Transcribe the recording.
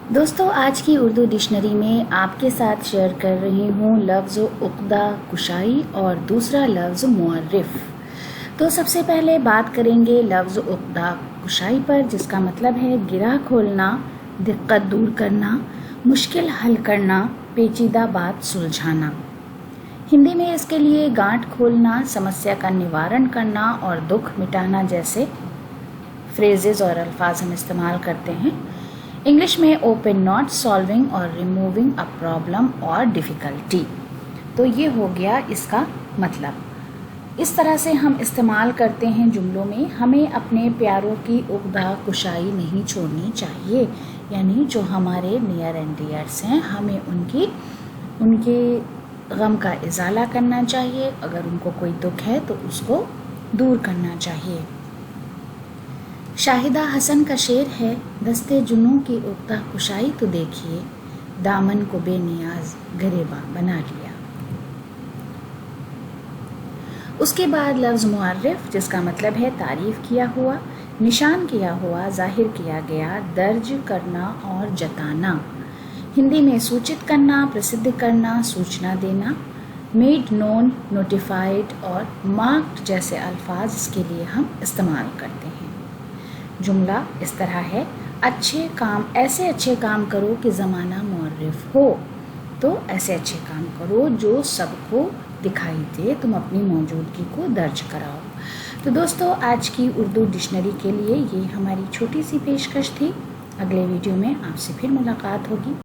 دوستو آج کی اردو ڈکشنری میں آپ کے ساتھ شیئر کر رہی ہوں لفظ عقدہ کشائی اور دوسرا لفظ معرف۔ تو سب سے پہلے بات کریں گے لفظ عقدہ کشائی پر، جس کا مطلب ہے گرہ کھولنا، دقت دور کرنا، مشکل حل کرنا، پیچیدہ بات سلجھانا۔ ہندی میں اس کے لیے گانٹھ کھولنا، سمسیا کا نوارن کرنا اور دکھ مٹانا جیسے فریزز اور الفاظ ہم استعمال کرتے ہیں۔ انگلش میں اوپن ناٹ، سالونگ اور ریموونگ اے پرابلم اور ڈیفیکلٹی۔ تو یہ ہو گیا اس کا مطلب۔ اس طرح سے ہم استعمال کرتے ہیں جملوں میں۔ ہمیں اپنے پیاروں کی عقدہ کشائی نہیں چھوڑنی چاہیے، یعنی جو ہمارے نیئر اینڈ ڈیئرس ہیں ہمیں ان کے غم کا ازالہ کرنا چاہیے۔ اگر ان کو کوئی دکھ ہے تو اس کو دور کرنا چاہیے۔ شاہدہ حسن کا شعر ہے، دستے جنوں کی عقدہ کشائی تو دیکھیے، دامن کو بے نیاز گریباں بنا لیا۔ اس کے بعد لفظ معرف، جس کا مطلب ہے تعریف کیا ہوا، نشان کیا ہوا، ظاہر کیا گیا، درج کرنا اور جتانا۔ ہندی میں سوچت کرنا، پرسدھ کرنا، سوچنا دینا۔ میڈ نون، نوٹیفائڈ اور مارکڈ جیسے الفاظ اس کے لیے ہم استعمال کرتے ہیں۔ جملہ اس طرح ہے، ایسے اچھے کام کرو کہ زمانہ معرف ہو۔ تو ایسے اچھے کام کرو جو سب کو دکھائی دے، تم اپنی موجودگی کو درج کراؤ۔ تو دوستو آج کی اردو ڈکشنری کے لیے یہ ہماری چھوٹی سی پیشکش تھی۔ اگلے ویڈیو میں آپ سے پھر ملاقات ہوگی۔